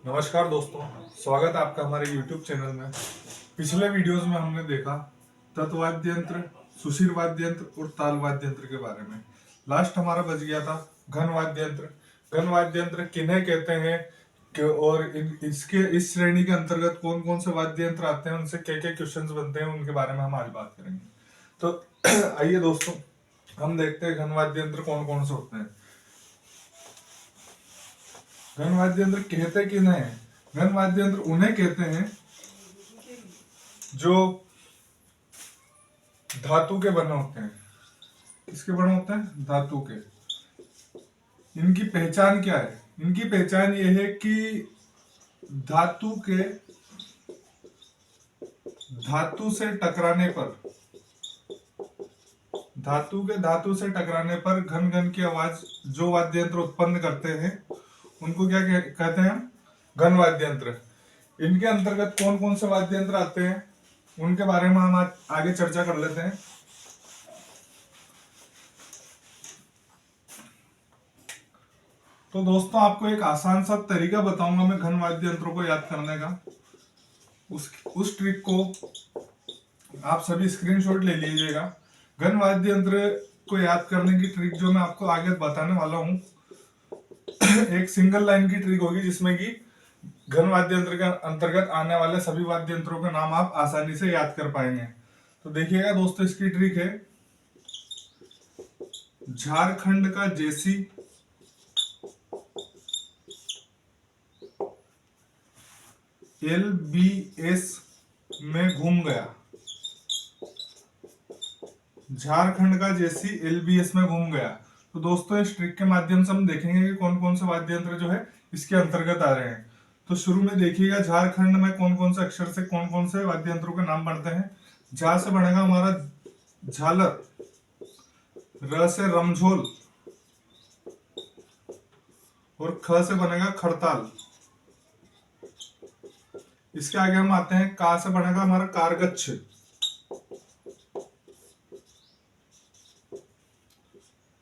नमस्कार दोस्तों, स्वागत है आपका हमारे YouTube चैनल में। पिछले वीडियोस में हमने देखा तत्वाद्य यंत्र, सुषिर वाद्य यंत्र और ताल वाद्य यंत्र के बारे में। लास्ट हमारा बच गया था घन वाद्य यंत्र। घन वाद्य यंत्र किन्हें कहते हैं और इसके इस श्रेणी के अंतर्गत कौन कौन से वाद्य यंत्र आते हैं, उनसे क्या क्या क्वेश्चंस बनते हैं, उनके बारे में हम आज बात करेंगे। तो आइए दोस्तों, हम देखते हैं घन वाद्य यंत्र कौन कौन से होते हैं। घन वाद्य यंत्र कहते किन्हें हैं? घन वाद्य यंत्र उन्हें कहते हैं जो धातु के बने होते हैं। किसके बने होते हैं? धातु के। इनकी पहचान क्या है? इनकी पहचान ये है कि धातु धातु से टकराने पर घन घन की आवाज जो वाद्य यंत्र उत्पन्न करते हैं उनको क्या कहते हैं? घन वाद्य यंत्र। इनके अंतर्गत कौन कौन से वाद्य यंत्र आते हैं उनके बारे में हम आगे चर्चा कर लेते हैं। तो दोस्तों, आपको एक आसान सा तरीका बताऊंगा मैं घन वाद्य यंत्रों को याद करने का। उस ट्रिक को आप सभी स्क्रीनशॉट ले लीजिएगा। घन वाद्य यंत्र को याद करने की ट्रिक जो मैं आपको आगे बताने वाला हूं एक सिंगल लाइन की ट्रिक होगी, जिसमें कि घन वाद्य यंत्र के अंतर्गत आने वाले सभी वाद्य यंत्रों के नाम आप आसानी से याद कर पाएंगे। तो देखिएगा दोस्तों, इसकी ट्रिक है झारखंड का जेसी LBS में घूम गया। झारखंड का जेसी LBS में घूम गया। तो दोस्तों, इस ट्रिक के माध्यम से हम देखेंगे कि कौन कौन से वाद्य यंत्र जो है इसके अंतर्गत आ रहे हैं। तो शुरू में देखिएगा झारखंड में कौन कौन से अक्षर से कौन कौन से वाद्य यंत्रों के नाम बनते हैं। झा से बनेगा हमारा झालर, र से रमझोल और ख से बनेगा खड़ताल। इसके आगे हम आते हैं, का से बनेगा हमारा कारगच्छ,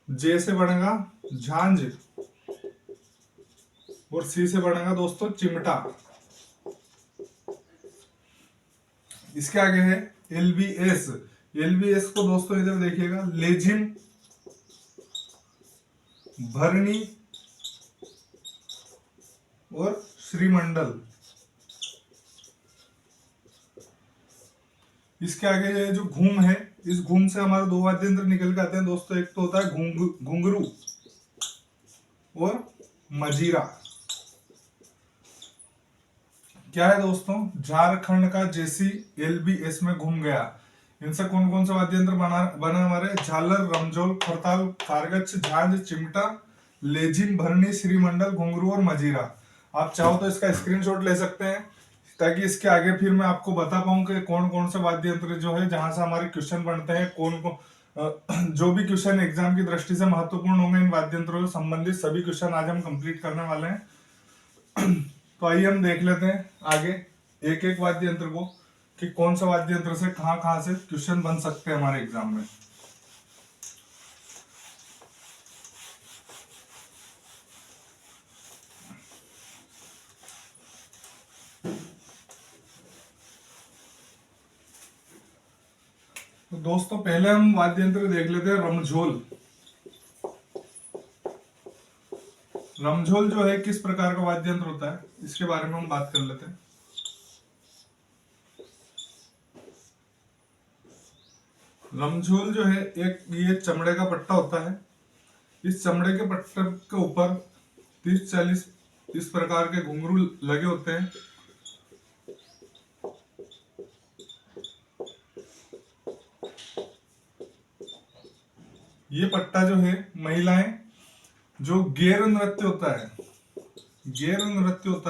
जे से बनेगा झांझ और सी से बनेगा दोस्तों चिमटा। इसके आगे है LBS। LBS को दोस्तों इधर देखिएगा, लेजिम, भरणी और श्रीमंडल। इसके आगे ये जो घूम है, इस घूम से हमारे दो वाद्य यंत्र निकल के आते हैं दोस्तों। एक तो होता है घुंघरू और मजीरा। क्या है दोस्तों? झारखंड का जेसी LBS में घूम गया। इनसे कौन कौन से वाद्य यंत्र बना हमारे? झालर, रमझोल, खड़ताल, कारगच्छ, झांझ, चिमटा, लेजिम, भरणी, श्रीमंडल, घुंघरू और मजीरा। आप चाहो तो इसका स्क्रीनशॉट ले सकते हैं, ताकि इसके आगे फिर मैं आपको बता पाऊं कि कौन कौन से वाद्य यंत्र जो है जहां से हमारे क्वेश्चन बनते हैं, जो भी क्वेश्चन एग्जाम की दृष्टि से महत्वपूर्ण होंगे इन वाद्य यंत्रों से संबंधित सभी क्वेश्चन आज हम कंप्लीट करने वाले हैं। तो आइए हम देख लेते हैं आगे एक एक वाद्य यंत्र को कि कौन सा वाद्य यंत्र से कहां से क्वेश्चन बन सकते हैं हमारे एग्जाम में। तो दोस्तों, पहले हम वाद्य यंत्र देख लेते हैं रमझोल। रमझोल जो है किस प्रकार का वाद्य यंत्र होता है, इसके बारे में हम बात कर लेते हैं। रमझोल जो है एक ये चमड़े का पट्टा होता है। इस चमड़े के पट्टे के ऊपर 30-40 इस प्रकार के घुंघरू लगे होते हैं। ये पट्टा जो है महिलाएं जो गेर नृत्य होता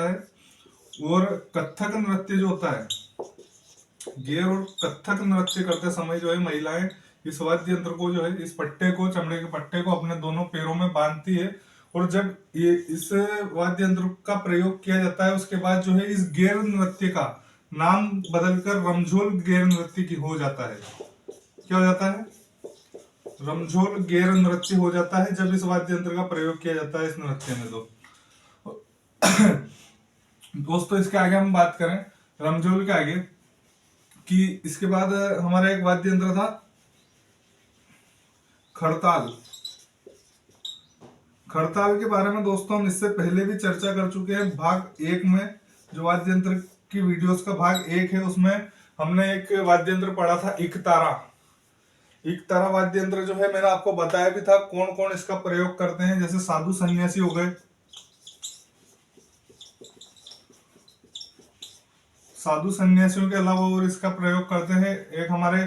है और कथक नृत्य जो होता है, गेर और कथक नृत्य करते समय जो है महिलाएं इस वाद्य यंत्र को जो है इस पट्टे को, चमड़े के पट्टे को अपने दोनों पैरों में बांधती है। और जब ये इस वाद्य यंत्र का प्रयोग किया जाता है उसके बाद जो है इस गेर नृत्य का नाम बदलकर रमझोल गेर नृत्य की हो जाता है। क्या हो जाता है? रमझोल गेर नृत्य हो जाता है जब इस वाद्य यंत्र का प्रयोग किया जाता है इस नृत्य में। दोस्तों इसके आगे हम बात करें रमझोल के आगे, कि इसके बाद हमारा एक वाद्य यंत्र था खड़ताल। खड़ताल के बारे में दोस्तों हम इससे पहले भी चर्चा कर चुके हैं भाग 1 में। जो वाद्य यंत्र की वीडियोस का भाग 1 है उसमें हमने एक वाद्य यंत्र पढ़ा था इकतारा। इकतारा वाद्य यंत्र जो है मैंने आपको बताया भी था कौन कौन इसका प्रयोग करते हैं, जैसे साधु सन्यासी हो गए, साधु सन्यासियों के अलावा और इसका प्रयोग करते हैं एक हमारे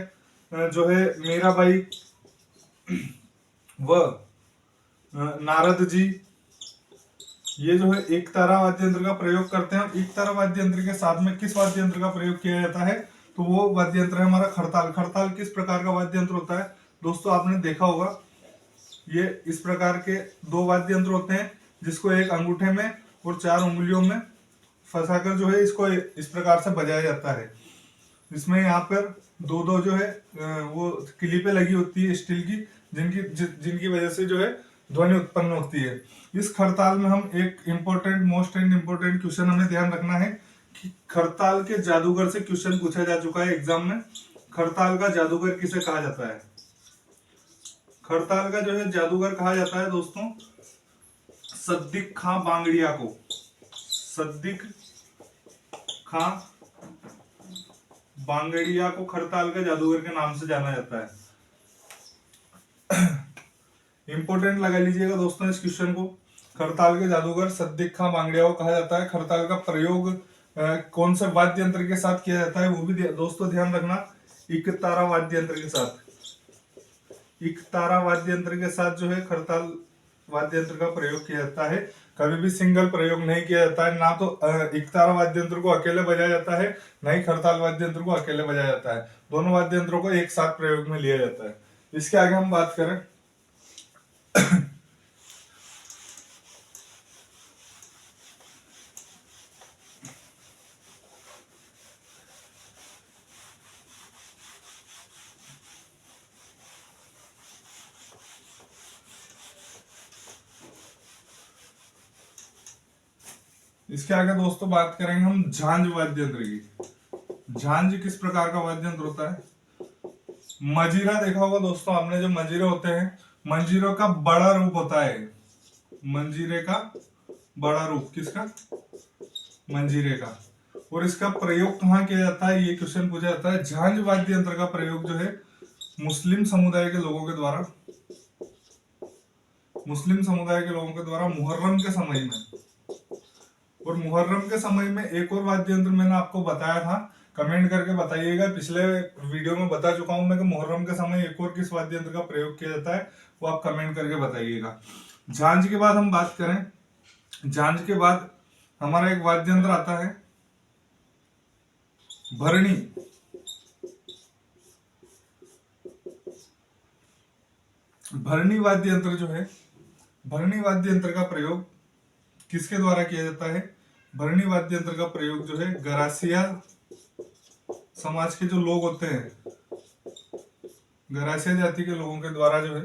जो है मीराबाई व नारद जी, ये जो है एक तारा वाद्य यंत्र का प्रयोग करते हैं। एक तारा वाद्य यंत्र के साथ में किस वाद्य यंत्र का प्रयोग किया जाता है, तो वो वाद्य यंत्र है हमारा खड़ताल। खड़ताल किस प्रकार का वाद्य यंत्र होता है दोस्तों, आपने देखा होगा ये इस प्रकार के दो वाद्य यंत्र होते हैं जिसको एक अंगूठे में और 4 उंगलियों में फंसाकर जो है इसको इस प्रकार से बजाया जाता है। इसमें यहाँ पर दो दो जो है वो क्लिपें लगी होती है स्टील की, जिनकी वजह से जो है ध्वनि उत्पन्न होती है। इस खड़ताल में हम एक important most and important question हमें ध्यान रखना है कि खड़ताल के जादूगर से क्वेश्चन पूछा जा चुका है एग्जाम में। खड़ताल का जादूगर किसे कहा जाता है? खड़ताल का जो है जादूगर कहा जाता है दोस्तों सद्दिक खां बांगड़िया को। सद्दिक खां बांगड़िया को खड़ताल का जादूगर के नाम से जाना जाता है। इंपोर्टेंट लगा लीजिएगा दोस्तों इस क्वेश्चन को। खड़ताल के जादूगर सद्दिक खां बांगड़िया को कहा जाता है। खड़ताल का प्रयोग कौन से वाद्य यंत्र के साथ किया जाता है वो भी दोस्तों ध्यान रखना, इकतारा वाद्य यंत्र के साथ। इकतारा वाद्य यंत्र के साथ जो है खड़ताल वाद्य यंत्र का प्रयोग किया जाता है। कभी भी सिंगल प्रयोग नहीं किया जाता है, ना तो इकतारा वाद्य यंत्र को अकेले बजाया जाता है, ना ही खड़ताल वाद्य यंत्र को अकेले बजाया जाता है। दोनों वाद्य यंत्रों को एक साथ प्रयोग में लिया जाता है। इसके आगे हम बात करें इसके आगे दोस्तों बात करेंगे हम झांझ वाद्य यंत्र की। झांझ किस प्रकार का वाद्य यंत्र होता है? मंजीरा देखा होगा दोस्तों आपने, जो मंजीरे होते हैं, मंजीरों का बड़ा रूप होता है। मंजीरे का बड़ा रूप किसका? मंजीरे का। और इसका प्रयोग कहाँ किया जाता है ये क्वेश्चन पूछा जाता है। झांझ वाद्य यंत्र का प्रयोग जो है मुस्लिम समुदाय के लोगों के द्वारा, मुस्लिम समुदाय के लोगों के द्वारा मुहर्रम के समय में, और मुहर्रम के समय में एक और वाद्य यंत्र मैंने आपको बताया था, कमेंट करके बताइएगा। पिछले वीडियो में बता चुका हूं मैं कि मुहर्रम के समय एक और किस वाद्य यंत्र का प्रयोग किया जाता है, वो आप कमेंट करके बताइएगा। झांझ के बाद हम बात करें, झांझ के बाद हमारा एक वाद्य यंत्र आता है भरणी। भरणी वाद्य यंत्र जो है, भरणी वाद्य यंत्र का प्रयोग किसके द्वारा किया जाता है? भरणी वाद्य यंत्र का प्रयोग जो है गरासिया समाज के जो लोग होते हैं, गरासिया जाति के लोगों के द्वारा जो है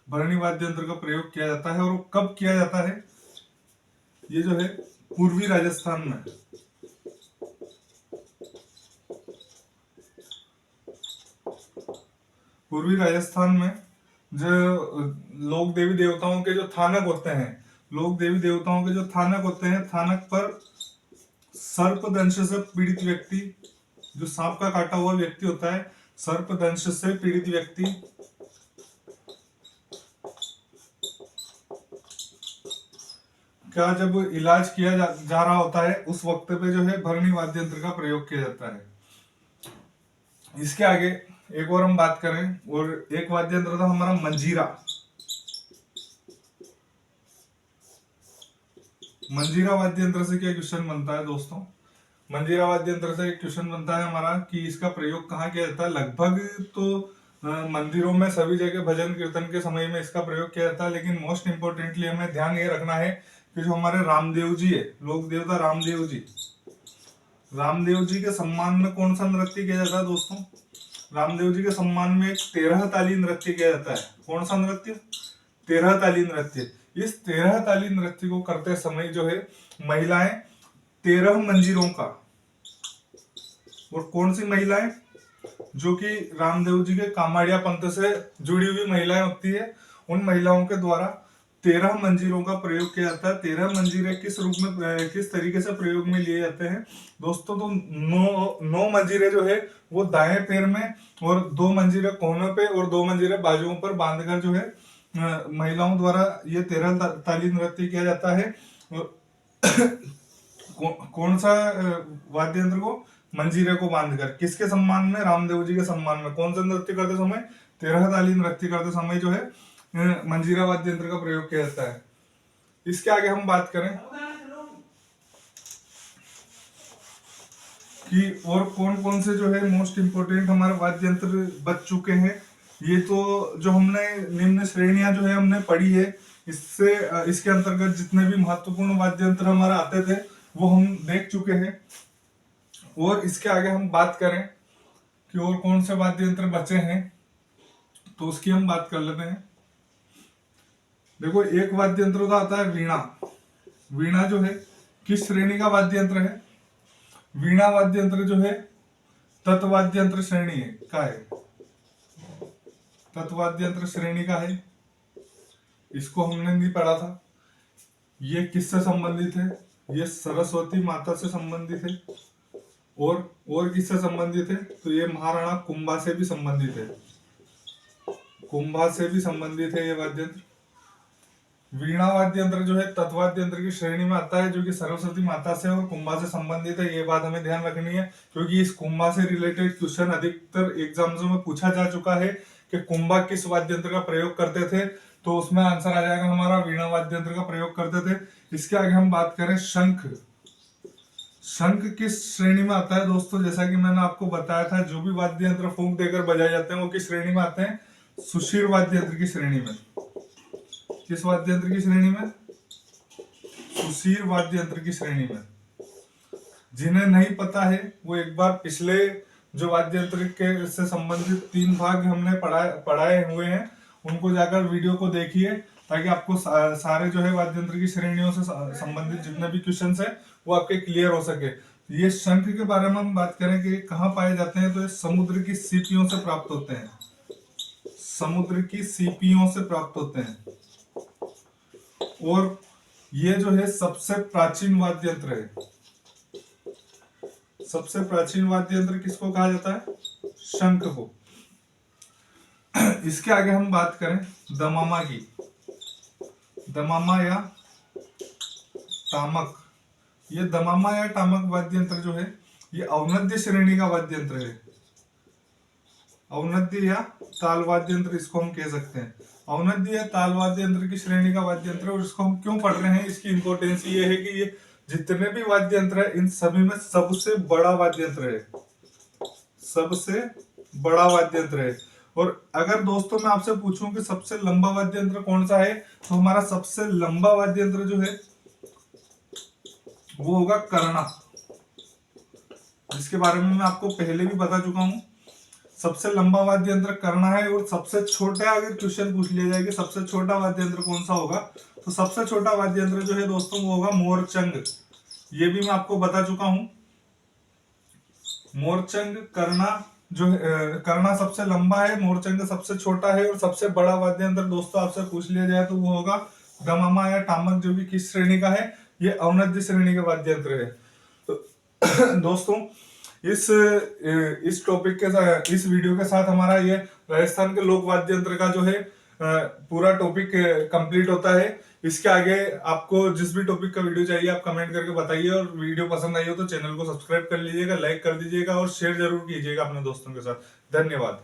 भरणी वाद्य यंत्र का प्रयोग किया जाता है। और वो कब किया जाता है? ये जो है पूर्वी राजस्थान में, पूर्वी राजस्थान में जो लोक देवी देवताओं के जो थानक होते हैं, लोक देवी देवताओं के जो थानक होते हैं, थानक पर सर्पदंश से पीड़ित व्यक्ति, जो सांप का काटा हुआ व्यक्ति होता है, सर्पदंश से पीड़ित व्यक्ति का जब इलाज किया जा रहा होता है उस वक्त पे जो है भरणी वाद्य यंत्र का प्रयोग किया जाता है। इसके आगे एक और हम बात करें, और एक वाद्य यंत्र था हमारा मंजीरा। मंजीरा वाद्य यंत्र से क्या क्वेश्चन बनता है दोस्तों? मंजीरा वाद्य यंत्र से एक क्वेश्चन बनता है हमारा कि इसका प्रयोग कहाँ किया जाता है। लगभग तो मंदिरों में सभी जगह भजन कीर्तन के समय में इसका प्रयोग किया जाता है, लेकिन मोस्ट इंपोर्टेंटली हमें ध्यान ये रखना है कि जो हमारे रामदेव जी है, लोक देवता रामदेव जी, रामदेव जी के सम्मान में कौन सा नृत्य किया जाता है दोस्तों? रामदेव जी के सम्मान में एक 13 ताली नृत्य किया जाता है। कौन सा नृत्य? 13 ताली नृत्य। इस 13 ताली नृत्य को करते समय जो है महिलाएं 13 मंजीरों का। और कौन सी महिलाएं? जो कि रामदेव जी के कामाड़िया पंथ से जुड़ी हुई महिलाएं होती है, उन महिलाओं के द्वारा 13 मंजीरों का प्रयोग किया जाता है। 13 मंजीरे किस रूप में, किस तरीके से प्रयोग में लिए जाते हैं दोस्तों? तो 9 मंजीरे जो है वो दाएं पैर में, और 2 मंजीरे कोहनों पे, और 2 मंजीरे बाजुओं पर बांधकर जो है महिलाओं द्वारा ये 13 ताली नृत्य किया जाता है। कौन सा वाद्य यंत्र को? मंजीरे को बांधकर। किसके सम्मान में? रामदेव जी के सम्मान में। कौन सा नृत्य करते समय? 13 ताली नृत्य करते समय जो है मंजीरा वाद्य यंत्र का प्रयोग किया जाता है। इसके आगे हम बात करें कि और कौन कौन से जो है मोस्ट इंपोर्टेंट हमारे वाद्य यंत्र बच चुके हैं। ये तो जो हमने निम्न श्रेणियां जो है हमने पढ़ी है, इससे इसके अंतर्गत जितने भी महत्वपूर्ण वाद्य यंत्र हमारे आते थे वो हम देख चुके हैं। और इसके आगे हम बात करें कि और कौन से वाद्य यंत्र बचे हैं, तो उसकी हम बात कर लेते हैं। देखो, एक वाद्य यंत्र तो आता है वीणा। वीणा जो है किस श्रेणी का वाद्य यंत्र है? वीणा वाद्य यंत्र जो है तत्वाद्य यंत्र श्रेणी है का है। तत्वाद्य यंत्र श्रेणी का है। इसको हमने नहीं पढ़ा था। ये किससे संबंधित है? ये सरस्वती माता से संबंधित है। और किससे संबंधित है? तो ये महाराणा कुंभा से भी संबंधित है। कुंभा से भी संबंधित है ये वाद्य यंत्र। वीणा वाद्य यंत्र जो है तत्वाद्य यंत्र की श्रेणी में आता है, जो कि सरस्वती माता से और कुंभा से संबंधित है। ये बात हमें ध्यान रखनी है, क्योंकि इस कुंभा से रिलेटेड क्वेश्चन अधिकतर एग्जाम्स में पूछा जा चुका है कि कुंभा किस वाद्य यंत्र का प्रयोग करते थे। तो उसमें आंसर आ जाएगा हमारा वीणा वाद्य यंत्र का प्रयोग करते थे। इसके आगे हम बात करें शंख। शंख किस श्रेणी में आता है दोस्तों? जैसा कि मैंने आपको बताया था, जो भी वाद्य यंत्र फूंक देकर बजाए जाते हैं वो किस श्रेणी में आते हैं? सुशीर वाद्य यंत्र की श्रेणी में। किस वाद्य यंत्र की श्रेणी में? सुशीर वाद्य यंत्र की श्रेणी में। जिन्हें नहीं पता है वो एक बार पिछले जो वाद्य यंत्र के से संबंधित 3 भाग हमने पढ़ाए हुए हैं, उनको जाकर वीडियो को देखिए, ताकि आपको सारे जो है वाद्य यंत्र की श्रेणियों से संबंधित जितने भी क्वेश्चन है वो आपके क्लियर हो सके। ये शंख के बारे में हम बात करें कि कहाँ पाए जाते हैं, तो ये समुद्र की सीपियों से प्राप्त होते हैं। समुद्र की सीपियों से प्राप्त होते हैं। और ये जो है सबसे प्राचीन वाद्य यंत्र है। सबसे प्राचीन वाद्य यंत्र किसको कहा जाता है? शंख को। इसके आगे हम बात करें दमामा की। दमामा या टामक। ये दमामा या टामक वाद्य यंत्र जो है ये अवनद्य श्रेणी का वाद्य यंत्र है। अवनद्य या ताल वाद्य यंत्र इसको हम कह सकते हैं। अवनद्य या ताल वाद्य यंत्र की श्रेणी का वाद्य यंत्र, और इसको हम क्यों पढ़ रहे हैं, इसकी इंपॉर्टेंस ये है कि ये जितने भी वाद्य यंत्र है इन सभी में सबसे बड़ा वाद्य यंत्र है। सबसे बड़ा वाद्य यंत्र है। और अगर दोस्तों मैं आपसे पूछूं कि सबसे लंबा वाद्य यंत्र कौन सा है, तो हमारा सबसे लंबा वाद्य यंत्र जो है वो होगा कर्णा, जिसके बारे में मैं आपको पहले भी बता चुका हूं। सबसे लंबा वाद्य यंत्र कर्णा है। और सबसे छोटा, अगर क्वेश्चन पूछ लिया जाए कि सबसे छोटा वाद्य यंत्र कौन सा होगा, तो सबसे छोटा वाद्य यंत्र जो है दोस्तों वो होगा मोरचंग। ये भी मैं आपको बता चुका हूं। मोरचंग, कर्णा जो कर्णा सबसे लंबा है, मोरचंग सबसे छोटा है। और सबसे बड़ा वाद्य यंत्र दोस्तों आपसे पूछ लिया जाए तो वो होगा दमामा या टामक, जो भी किस श्रेणी का है? ये अवनद्य श्रेणी का वाद्य यंत्र है। तो दोस्तों इस टॉपिक के साथ, इस वीडियो के साथ हमारा ये राजस्थान के लोक वाद्य यंत्र का जो है पूरा टॉपिक कंप्लीट होता है। इसके आगे आपको जिस भी टॉपिक का वीडियो चाहिए आप कमेंट करके बताइए, और वीडियो पसंद आई हो तो चैनल को सब्सक्राइब कर लीजिएगा, लाइक कर दीजिएगा और शेयर जरूर कीजिएगा अपने दोस्तों के साथ। धन्यवाद।